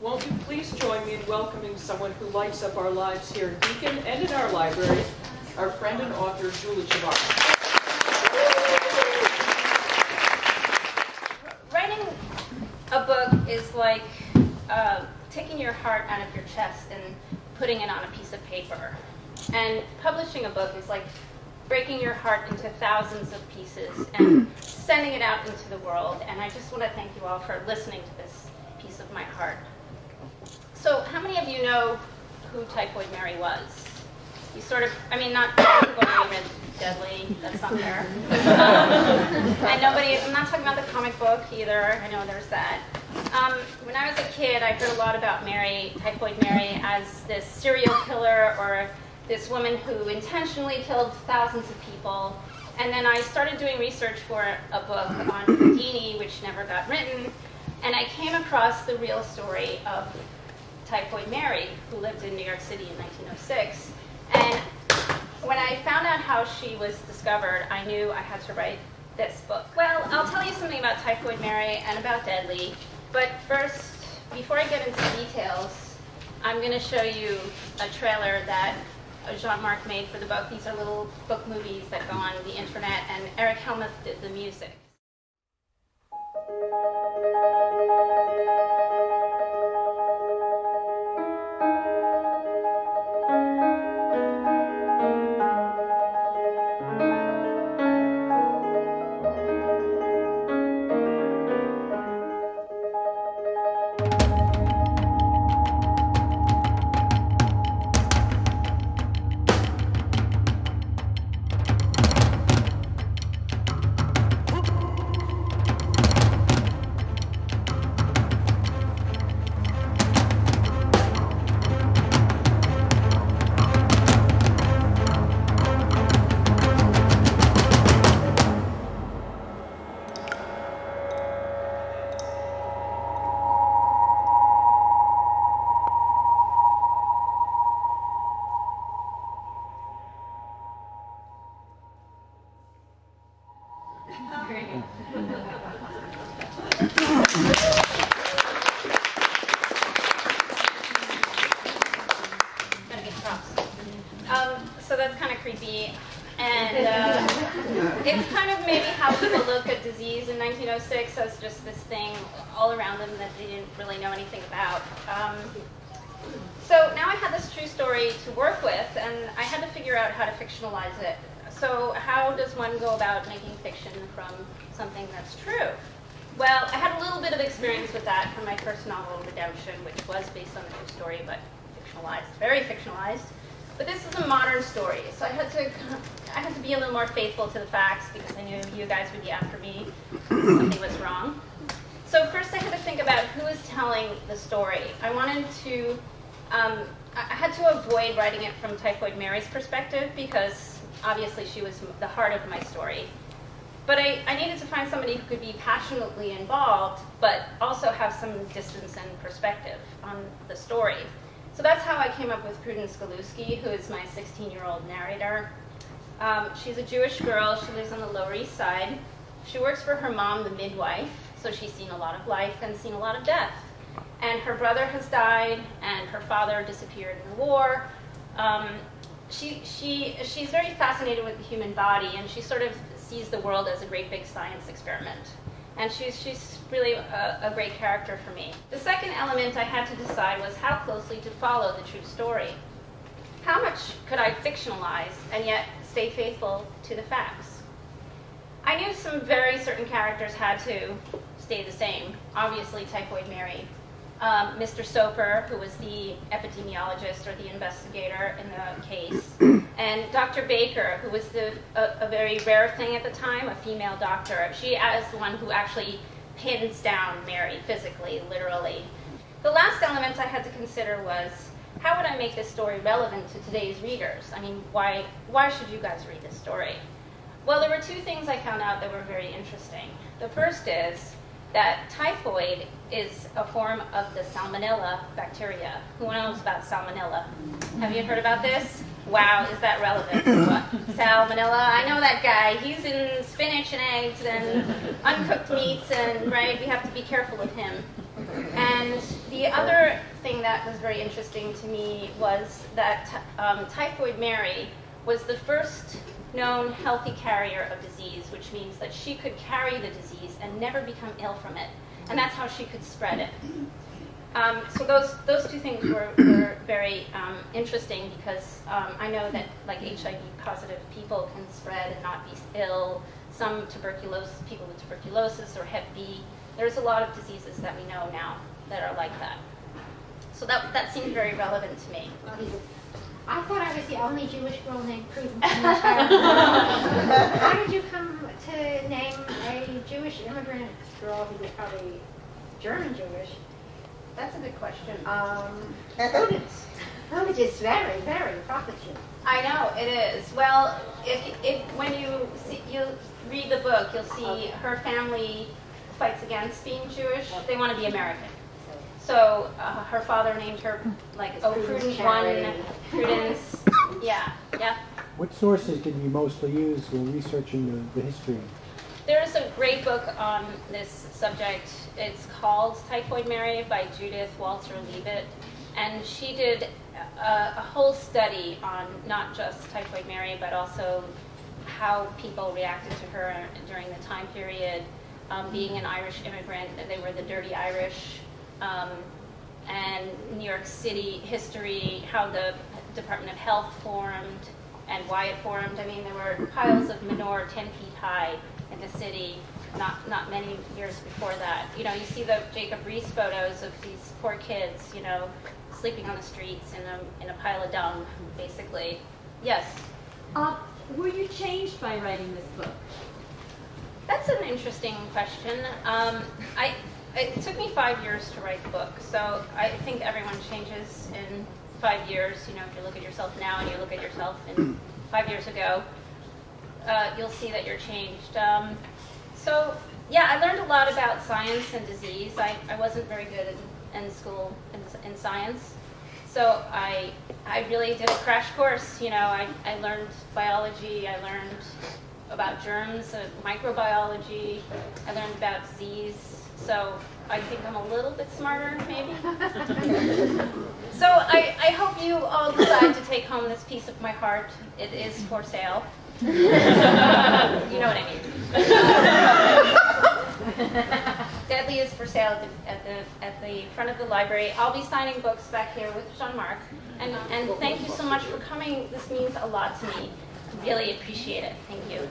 Won't you please join me in welcoming someone who lights up our lives here in Beacon and in our library, our friend and author, Julie Chavar. Writing a book is like taking your heart out of your chest and putting it on a piece of paper. And publishing a book is like breaking your heart into thousands of pieces and sending it out into the world. And I just want to thank you all for listening to this piece of my heart. So how many of you know who Typhoid Mary was? You sort of, I mean, not everybody read Deadly, that's not fair. And nobody, I'm not talking about the comic book either, I know there's that. When I was a kid, I heard a lot about Mary, Typhoid Mary, as this serial killer or this woman who intentionally killed thousands of people. And then I started doing research for a book on Houdini, which never got written, and I came across the real story of Typhoid Mary, who lived in New York City in 1906. And when I found out how she was discovered, I knew I had to write this book. Well, I'll tell you something about Typhoid Mary and about Deadly, but first, before I get into details, I'm going to show you a trailer that Jean-Marc made for the book. These are little book movies that go on the internet, and Eric Helmuth did the music. So that's kind of creepy, and it's kind of maybe how people look at disease in 1906 as just this thing all around them that they didn't really know anything about. So now I had this true story to work with, and I had to figure out how to fictionalize it. So how does one go about making fiction from something that's true? Well, I had a little bit of experience with that from my first novel, Redemption, which was based on a true story, but fictionalized, very fictionalized. But this is a modern story, so I had to be a little more faithful to the facts because I knew you guys would be after me if something was wrong. So first I had to think about who is telling the story. I wanted to, I had to avoid writing it from Typhoid Mary's perspective because obviously she was the heart of my story. But I needed to find somebody who could be passionately involved, but also have some distance and perspective on the story. So that's how I came up with Prudence Galuski, who is my 16-year-old narrator. She's a Jewish girl. She lives on the Lower East Side. She works for her mom, the midwife, so she's seen a lot of life and seen a lot of death. And her brother has died, and her father disappeared in the war. She's very fascinated with the human body, and she sort of sees the world as a great big science experiment. And she's really a great character for me. The second element I had to decide was how closely to follow the true story. How much could I fictionalize and yet stay faithful to the facts? I knew some very certain characters had to stay the same. Obviously, Typhoid Mary. Mr. Soper, who was the epidemiologist or the investigator in the case, and Dr. Baker, who was a very rare thing at the time, a female doctor. She is the one who actually pins down Mary physically, literally. The last element I had to consider was, how would I make this story relevant to today's readers? I mean, why should you guys read this story? Well, there were two things I found out that were very interesting. The first is that typhoid is a form of the salmonella bacteria. Who knows about salmonella? Have you heard about this? Wow, is that relevant? What? Salmonella, I know that guy. He's in spinach and eggs and uncooked meats, and right, we have to be careful of him. And the other that was very interesting to me was that Typhoid Mary was the first known healthy carrier of disease, which means that she could carry the disease and never become ill from it. And that's how she could spread it. So those two things were very interesting, because I know that like HIV positive people can spread and not be ill. Some people with tuberculosis or Hep B. There's a lot of diseases that we know now that are like that. So that seemed very relevant to me. I thought I was the only Jewish girl named Prudence in the entire world. How did you come to name a Jewish immigrant girl who was probably German Jewish? That's a good question. Prudence. Prudence is very, very provocative. I know it is. Well, if when you read the book, you'll see her family fights against being Jewish. They want to be American. So her father named her like Prudence One, Prudence. Yeah. What sources did you mostly use when researching the history? There's a great book on this subject. It's called Typhoid Mary by Judith Walter-Leavitt, and she did a whole study on not just Typhoid Mary, but also how people reacted to her during the time period. Being an Irish immigrant, they were the Dirty Irish, and New York City history, how the Department of Health formed and why it formed. I mean, there were piles of manure 10 feet high in the city not many years before that. You know, you see the Jacob Riis photos of these poor kids, you know, sleeping on the streets in a pile of dung, basically. Yes? Were you changed by writing this book? That's an interesting question. It took me 5 years to write the book, so I think everyone changes in 5 years. You know, if you look at yourself now and you look at yourself in 5 years ago, you'll see that you're changed. So, yeah, I learned a lot about science and disease. I wasn't very good in school in science, so I really did a crash course. You know, I learned biology, I learned about germs, microbiology, I learned about disease. So I think I'm a little bit smarter, maybe. So I hope you all decide to take home this piece of my heart. It is for sale. You know what I mean. Deadly is for sale at the front of the library. I'll be signing books back here with Jean-Marc. And thank you so much for coming. This means a lot to me. Really appreciate it. Thank you.